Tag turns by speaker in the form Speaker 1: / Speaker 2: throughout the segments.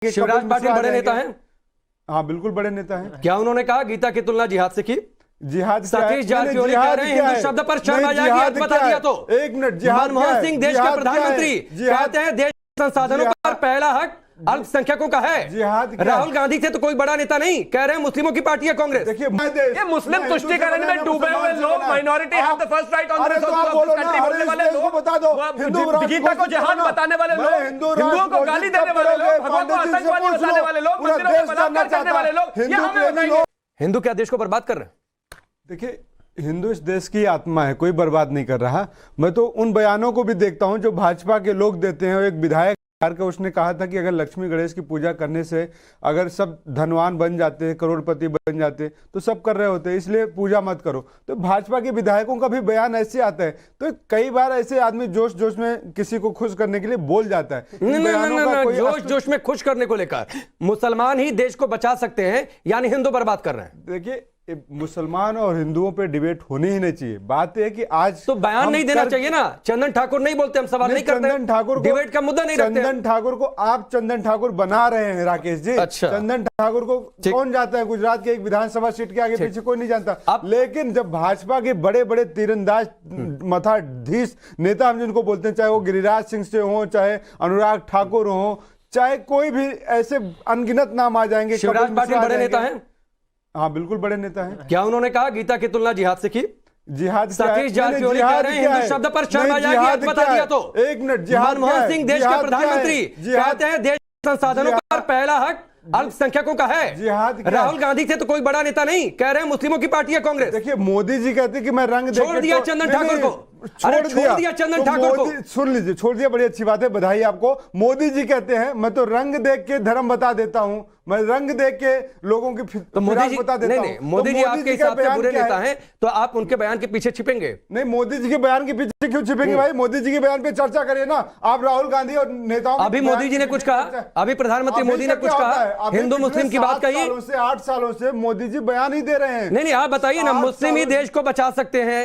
Speaker 1: शिवराज पाटिल बड़े नेता हैं।
Speaker 2: हाँ बिल्कुल बड़े नेता हैं।
Speaker 1: क्या उन्होंने कहा गीता की तुलना जिहाद से की?
Speaker 2: जिहाद
Speaker 1: सतीश जारकिहोली कह रहे हैं हिंदू शब्द पर शर्म आ जाएगी, बता दिया तो।
Speaker 2: एक मिनट, जिहाद
Speaker 1: मनमोहन सिंह देश के प्रधानमंत्री कहते हैं देश संसाधनों पर पहला हक अल्पसंख्यकों का है। राहुल गांधी थे तो कोई बड़ा नेता नहीं, कह रहे हैं मुस्लिमों की पार्टी है कांग्रेस।
Speaker 2: देखिए
Speaker 3: ये मुस्लिम तुष्टिकरण में डूबे हुए लोग, minority have the first right on this country बोलने वाले लोग,
Speaker 2: बता दो
Speaker 3: गीता को जिहाद बताने वाले लोग, हिंदुओं को गाली देने वाले लोग, भगवान को आतंकवादी बताने वाले लोग, मंदिरों में बलात्कार करने वाले लोग, ये हमें बताइए।
Speaker 1: हिंदू क्या देश को बर्बाद कर रहे हैं?
Speaker 2: देखिए, हिंदू इस देश की आत्मा है, कोई बर्बाद नहीं कर रहा। मैं तो उन बयानों को भी देखता हूं जो भाजपा के लोग देते हैं। एक विधायक का उसने कहा था कि अगर लक्ष्मी गणेश की पूजा करने से अगर सब धनवान बन जाते हैं, करोड़पति बन जाते तो सब कर रहे होते, इसलिए पूजा मत करो। तो भाजपा के विधायकों का भी बयान ऐसे आता है। तो कई बार ऐसे आदमी जोश जोश में किसी को खुश करने के लिए बोल जाता है।
Speaker 1: जोश जोश में खुश करने को लेकर मुसलमान ही देश को बचा सकते हैं यानी हिंदू बर्बाद कर रहे हैं।
Speaker 2: देखिए, मुसलमान और हिंदुओं पे डिबेट होनी ही नहीं चाहिए। बात है कि आज
Speaker 1: तो बयान नहीं देना चाहिए ना। चंदन ठाकुर नहीं बोलते, हम सवाल नहीं करते।
Speaker 2: चंदन ठाकुर
Speaker 1: डिबेट का मुद्दा नहीं रखते।
Speaker 2: चंदन ठाकुर को आप चंदन ठाकुर बना रहे हैं राकेश जी।
Speaker 1: अच्छा।
Speaker 2: चंदन ठाकुर को कौन जानता है? गुजरात के एक विधानसभा सीट के आगे पीछे कोई नहीं जानता। लेकिन जब भाजपा के बड़े बड़े तीरंदाज मथाधीश नेता हम जिनको बोलते हैं, चाहे वो गिरिराज सिंह से हो, चाहे अनुराग ठाकुर हो, चाहे कोई भी, ऐसे अनगिनत नाम आ जाएंगे।
Speaker 1: शिवराज पाटिल बड़े नेता हैं।
Speaker 2: हाँ बिल्कुल बड़े नेता हैं।
Speaker 1: क्या उन्होंने कहा गीता की तुलना जिहाद से की?
Speaker 2: जिहाद
Speaker 1: सतीश जारकिहोली कह रहे हैं हिंदू शब्द पर शर्म आ जाएगी, बता दिया तो।
Speaker 2: एक मिनट, जिहाद
Speaker 1: मनमोहन सिंह देश के प्रधानमंत्री कहते हैं देश संसाधनों पर पहला हक अल्पसंख्यकों का है।
Speaker 2: जिहाद
Speaker 1: राहुल गांधी थे तो कोई बड़ा नेता नहीं, कह रहे हैं मुस्लिमों की पार्टी है कांग्रेस।
Speaker 2: देखिए, मोदी जी कहते हैं कि मैं रंग
Speaker 1: छोड़ दिया चंदन ठाकुर को। छोड़ दिया चंदन ठाकुर को।
Speaker 2: सुन लीजिए, छोड़ दिया, बड़ी अच्छी बात है, बधाई आपको। मोदी जी कहते हैं मैं तो रंग देख के धर्म बता देता हूं, मैं रंग देख के लोगों की
Speaker 1: तो मोदी जी
Speaker 2: बता देता हूं।
Speaker 1: मोदी जी आपके हिसाब से बुरे नेता हैं तो आप उनके बयान के पीछे छिपेंगे?
Speaker 2: नहीं, मोदी जी के बयान के पीछे क्यों छिपेंगे भाई? मोदी जी के बयान पे चर्चा करिए ना। आप राहुल गांधी और नेताओं,
Speaker 1: अभी मोदी जी ने कुछ कहा, अभी प्रधानमंत्री मोदी ने कुछ कहा, हिंदू मुस्लिम की बात कही।
Speaker 2: 8 सालों से मोदी जी बयान ही दे रहे हैं।
Speaker 1: नहीं, आप बताइए ना, मुस्लिम ही देश को बचा सकते हैं,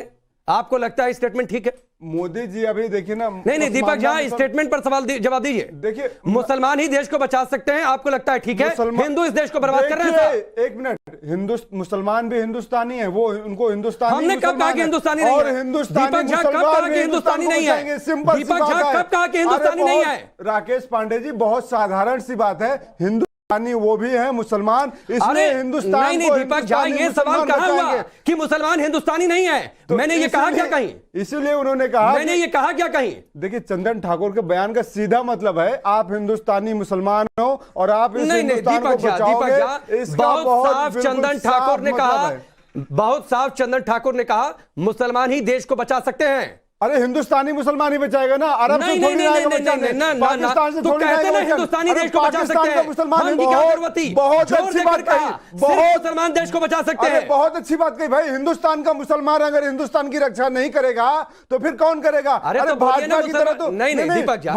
Speaker 1: आपको लगता है स्टेटमेंट ठीक है?
Speaker 2: मोदी जी अभी देखिए ना।
Speaker 1: नहीं, दीपक झा स्टेटमेंट पर सवाल जवाब दीजिए।
Speaker 2: देखिए,
Speaker 1: मुसलमान ही देश को बचा सकते हैं, आपको लगता है ठीक है? हिंदू इस देश को बर्बाद कर रहे हैं।
Speaker 2: एक मिनट, मुसलमान भी हिंदुस्तानी है, वो उनको हिंदुस्तानी,
Speaker 1: हमने कब कहा कि हिंदुस्तानी नहीं है? दीपक झा कब कहा कि हिंदुस्तानी नहीं है? दीपक झा कब कहा कि हिंदुस्तानी नहीं है?
Speaker 2: राकेश पांडे जी, बहुत साधारण सी बात है, हिंदुस्तानी वो भी है मुसलमान, इसलिए हिंदुस्तान।
Speaker 1: नहीं दीपक झा, ये सवाल कहां हुआ कि मुसलमान हिंदुस्तानी नहीं है? तो मैंने ये कहा क्या कहीं?
Speaker 2: इसीलिए उन्होंने कहा,
Speaker 1: मैंने ये कहा क्या कहीं?
Speaker 2: देखिए, चंदन ठाकुर के बयान का सीधा मतलब है आप हिंदुस्तानी मुसलमान हो और आप इस हिंदुस्तान को बचाओगे।
Speaker 1: बहुत साफ चंदन ठाकुर ने कहा, बहुत साफ चंदन ठाकुर ने कहा मुसलमान ही देश को बचा सकते हैं।
Speaker 2: अरे हिंदुस्तानी मुसलमान ही बचाएगा ना, अरब से थोड़ी ना बचाने, पाकिस्तान से थोड़ी ना।
Speaker 1: हिंदुस्तानी देश को बचा सकते हैं,
Speaker 2: मुसलमान
Speaker 1: बहुत अच्छी बात कही, बहुत मुसलमान देश को बचा सकते हैं।
Speaker 2: बहुत अच्छी बात कही भाई। हिंदुस्तान का मुसलमान अगर हिंदुस्तान की रक्षा नहीं करेगा तो फिर कौन करेगा?
Speaker 1: अरे तो भाजपा की तरह तो नहीं, दीपक झा,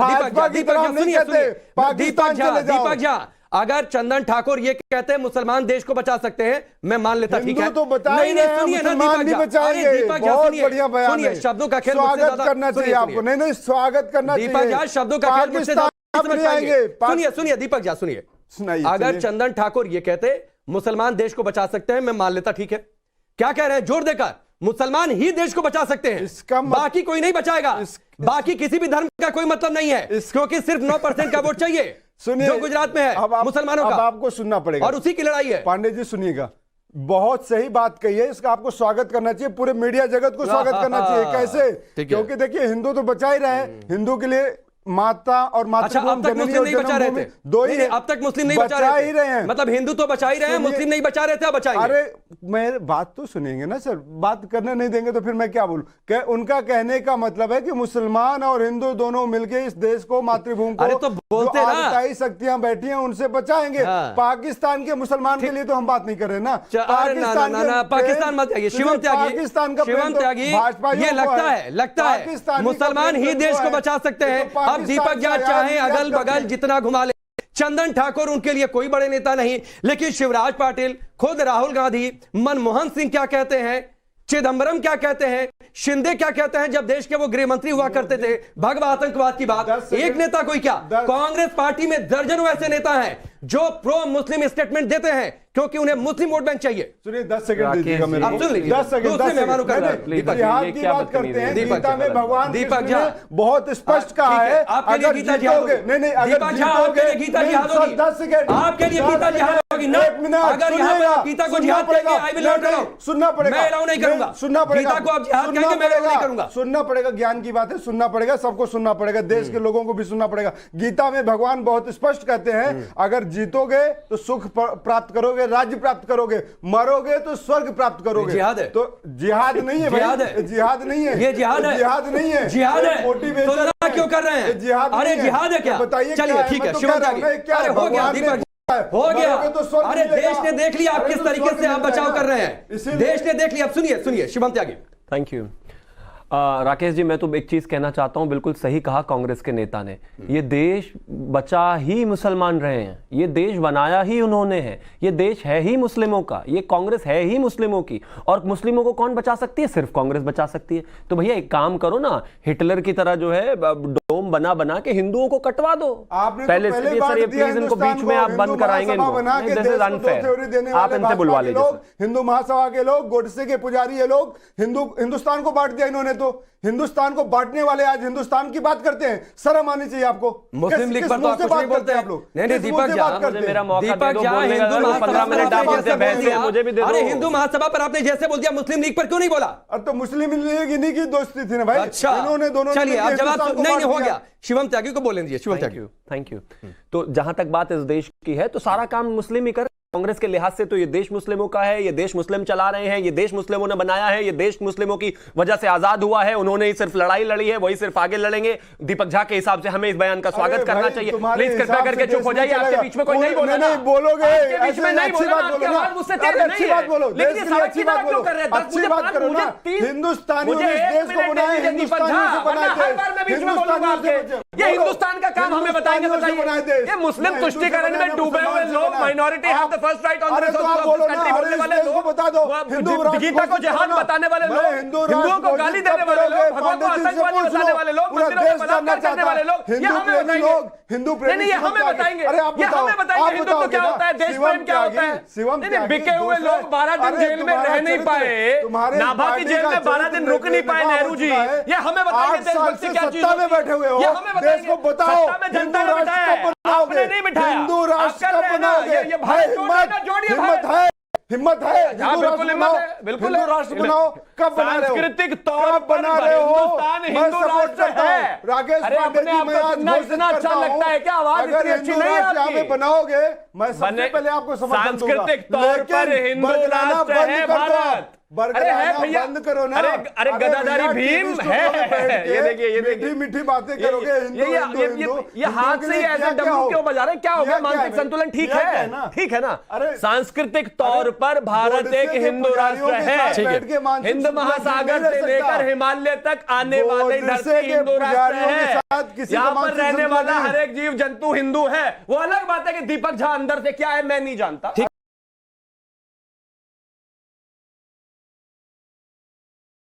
Speaker 2: पाकिस्तान चले जाओ।
Speaker 1: दीपक झा, अगर चंदन ठाकुर ये कहते हैं मुसलमान देश को बचा सकते हैं, मैं मान लेता, ठीक है?
Speaker 2: तो नहीं, सुनिए ना दीपक झा, बहुत बढ़िया बयान है।
Speaker 1: शब्दों का खेल
Speaker 2: स्वागत करना चाहिए आपको। नहीं, स्वागत करना चाहिए
Speaker 1: दीपक झा, शब्दों का खेल मुझसे समझ पाएंगे। सुनिए दीपक झा, सुनिए, अगर चंदन ठाकुर ये कहते मुसलमान देश को बचा सकते हैं, मैं मान लेता, ठीक है? क्या कह रहे हैं? जोर देकर, मुसलमान ही देश को बचा सकते हैं, बाकी कोई नहीं बचाएगा। बाकी किसी भी धर्म का कोई मतलब नहीं है, क्योंकि सिर्फ 9% का वोट चाहिए जो गुजरात में है मुसलमानों का।
Speaker 2: अब आपको सुनना पड़ेगा
Speaker 1: और उसी की लड़ाई है।
Speaker 2: पांडे जी सुनिएगा, बहुत सही बात कही है, इसका आपको स्वागत करना चाहिए, पूरे मीडिया जगत को स्वागत करना चाहिए। कैसे? क्योंकि देखिए, हिंदू तो बचा ही रहे हैं, हिंदू के लिए माता और मातृभूमि,
Speaker 1: अब तक मुस्लिम नहीं बचा रहे थे,
Speaker 2: दो ही
Speaker 1: अब तक मुस्लिम नहीं बचा रहे हैं, मतलब हिंदू तो बचा ही रहे हैं, मुस्लिम नहीं बचा रहे थे, अब बचाएंगे।
Speaker 2: अरे मेरे बात तो सुनेंगे ना सर, बात करने नहीं देंगे तो फिर मैं क्या बोलूं? उनका कहने का मतलब है कि मुसलमान और हिंदू दोनों मिलकर इस देश को, मातृभूमि को,
Speaker 1: अरे तो बोलते ना,
Speaker 2: शक्तियां बैठी हैं उनसे बचाएंगे। पाकिस्तान के मुसलमान के लिए तो हम बात नहीं कर रहे ना।
Speaker 1: पाकिस्तान मत जाइए, शिवम त्यागी, ये लगता है मुसलमान ही देश को बचा सकते हैं। अब दीपक झा चाहे अगल बगल जितना घुमा ले, चंदन ठाकुर उनके लिए कोई बड़े नेता नहीं, लेकिन शिवराज पाटिल, खुद राहुल गांधी, मनमोहन सिंह क्या कहते हैं, चिदंबरम क्या कहते हैं, शिंदे क्या कहते हैं जब देश के वो गृह मंत्री हुआ करते थे, भगवा आतंकवाद की बात। एक नेता कोई क्या, कांग्रेस पार्टी में दर्जनों ऐसे नेता हैं जो प्रो मुस्लिम स्टेटमेंट देते हैं क्योंकि उन्हें मुस्लिम वोट बैंक चाहिए।
Speaker 2: सुनिए 10 सेकंड दीजिएगा मेरे को।
Speaker 1: 10 सेकंड दूसरे मेहमानों का
Speaker 2: जिहाद की बात करते हैं, गीता में भगवान
Speaker 1: दीपक
Speaker 2: कृष्ण ने बहुत स्पष्ट कहा है
Speaker 1: अगर जीतोगे, नहीं अगर जीतोगे गीता जिहाद होगी।
Speaker 2: 10 सेकंड
Speaker 1: आपके लिए गीता जिहाद होगी ना। अगर यहाँ पे गीता को जिहाद कहेंगे, आई विल नॉट अलाउ,
Speaker 2: सुनना पड़ेगा,
Speaker 1: मैं अलाउ नहीं करूंगा।
Speaker 2: सुनना पड़ेगा,
Speaker 1: गीता को आप जिहाद कहेंगे, मैं अलाउ नहीं करूंगा।
Speaker 2: सुनना पड़ेगा, ज्ञान की बात है, सुनना पड़ेगा, सबको सुनना पड़ेगा, देश के लोगों को भी सुनना पड़ेगा। गीता में भगवान बहुत स्पष्ट कहते हैं अगर जीतोगे तो सुख प्राप्त करोगे, राज्य प्राप्त करोगे, मरोगे तो स्वर्ग प्राप्त करोगे।
Speaker 1: जिहाद है
Speaker 2: तो जिहाद नहीं है,
Speaker 1: जिहाद है,
Speaker 2: जिहाद नहीं है,
Speaker 1: ये जिहाद है,
Speaker 2: जिहाद नहीं है,
Speaker 1: जिहाद है।
Speaker 2: मोटिवेशन
Speaker 1: तो लड़ा क्यों कर रहे हैं?
Speaker 2: जिहाद
Speaker 1: अरे जिहाद है क्या?
Speaker 2: बताइए,
Speaker 1: चलिए ठीक है, शिवम त्यागी, अरे हो गया दीपक, हो गया। अरे देश ने देख लिया आप किस तरीके से आप बचाव कर रहे हैं, देश ने देख लिया। अब सुनिए सुनिए शिवम त्यागी।
Speaker 4: थैंक यू राकेश जी, मैं तो एक चीज कहना चाहता हूं, बिल्कुल सही कहा कांग्रेस के नेता ने, ये देश बचा ही मुसलमान रहे हैं, ये देश बनाया ही उन्होंने है, ये देश है ही मुस्लिमों का, ये कांग्रेस है ही मुस्लिमों की, और मुस्लिमों को कौन बचा सकती है? सिर्फ कांग्रेस बचा सकती है। तो भैया एक काम करो ना, हिटलर की तरह जो है डोम बना बना के हिंदुओं को कटवा दो। पहले सर ये प्लीज इनको बीच में आप बंद कराएंगे इनको, दिस इज अनफेयर, आप इनसे बुलवा लीजिए।
Speaker 2: हिंदू महासभा के लोग, गोडसे के पुजारी ये लोग, हिंदुस्तान को बांट दिया इन्होंने। तो हिंदुस्तान को बांटने वाले आज हिंदुस्तान की बात करते हैं, शर्म आनी चाहिए आपको।
Speaker 1: मुस्लिम लीग पर तो आप कुछ नहीं बोलते आप लोग। नहीं दीपक
Speaker 4: मुझे मेरा मौका दे दो बोलने का, 15 मिनट आप मुझसे बहस में मुझे भी दे दो।
Speaker 1: अरे हिंदू महासभा पर आपने जैसे बोल दिया, मुस्लिम लीग पर क्यों नहीं बोला?
Speaker 2: अब तो मुस्लिम लीग इन्हीं की दोस्ती थी ना भाई।
Speaker 1: अच्छा
Speaker 2: इन्होंने दोनों,
Speaker 1: चलिए अब जवाब नहीं हो गया। शिवम त्यागी को बोलने दीजिए। शिवम त्यागी,
Speaker 4: थैंक यू। तो जहां तक बात इस देश की है तो सारा काम मुस्लिम ही कर, कांग्रेस के लिहाज से तो ये देश मुस्लिमों का है, ये देश मुस्लिम चला रहे हैं, ये देश मुस्लिमों ने बनाया है, ये देश मुस्लिमों की वजह से आजाद हुआ है, उन्होंने ही सिर्फ लड़ाई लड़ी है, वही सिर्फ आगे लड़ेंगे। दीपक झा के हिसाब से हमें इस बयान का स्वागत करना चाहिए। प्लीज कृपया करके चुप हो जाइए, आपके बीच में कोई नहीं बोलेगा।
Speaker 2: नहीं बोलोगे,
Speaker 4: आपके बीच में नहीं बोलेगा, आपकी आवाज मुझसे तेज नहीं है।
Speaker 2: अच्छी बात बोलो,
Speaker 4: लेकिन ये सारा चीज़ क्यों कर रहे हैं?
Speaker 2: अच्छी बात करो ना। हिंदुस्तानियों ने इस देश को बनाया, हिंदुस्तानियों से बनाया
Speaker 4: हर बार मैं बीच में बोलूंगा आपके। ये हिंदुस्तान का काम हमें बताएंगे, बताइए। ये मुस्लिम तुष्टीकरण में डूबे हुए लोग, minority have the first right on
Speaker 2: तो आप बोलो ना, बोलने वाले लोग बता दो,
Speaker 4: गीता को जिहाद बताने वाले लोग, हिंदुओं को गाली देने वाले लोग, भगवान को आतंकवादी बताने वाले लोग, मंदिरों में बलात्कार करने वाले लोग, ये हमें बताएंगे।
Speaker 2: हिंदू प्रेमी,
Speaker 4: नहीं, ये हमें बताएंगे, ये हमें बताएंगे हिंदुत्व क्या होता है, देश प्रेम क्या होता है। नहीं, बिके हुए लोग 12 दिन जेल में रह नहीं पाए, नाभा की जेल में 12 दिन रुक नहीं पाए नेहरू जी, ये हमें बताएंगे देशभक्ति क्या चीज होती है।
Speaker 2: बैठे हुए हो,
Speaker 4: ये हमें बताएंगे। सत्ता में जनता ने बिठाया, आपने नहीं बिठाया।
Speaker 2: हिंदू राष्ट्र कब बनाओगे?
Speaker 4: ये भारत जोड़िए,
Speaker 2: हिम्मत है, हिम्मत है,
Speaker 4: बिल्कुल हिम्मत है, बिल्कुल
Speaker 2: हिंदू राष्ट्र बनाओ। कब बना रहे हो?
Speaker 4: सांस्कृतिक तौर पर
Speaker 2: बना रहे हो?
Speaker 4: हिंदुस्तान हिंदू राष्ट्र है।
Speaker 2: राकेश
Speaker 4: अरे अपने आप को सुनना इतना अच्छा लगता है क्या? आवाज इतनी अच्छी नहीं है आपकी।
Speaker 2: बनाओगे, मैं सबसे पहले आपको समर्थन दूंगा।
Speaker 4: सांस्कृतिक तौर पर हिंदू राष्ट्र है भारत। अरे है भैया,
Speaker 2: बंद करो ना।
Speaker 4: अरे गदाधारी भीम है। ये देखिए
Speaker 2: मीठी बातें करोगे।
Speaker 4: ये हाथ से ऐसे डमरू क्यों बजा रहे हैं? क्या हो गया? मानसिक संतुलन ठीक है? ठीक है ना? सांस्कृतिक तौर पर भारत एक हिंदू राष्ट्र है। हिंद महासागर से लेकर हिमालय तक आने वाले धरती हिंदू राष्ट्र है। यहाँ पर रहने वाला हर एक जीव जंतु हिंदू है। वो अलग बात है कि दीपक झा अंदर से क्या है मैं नहीं जानता।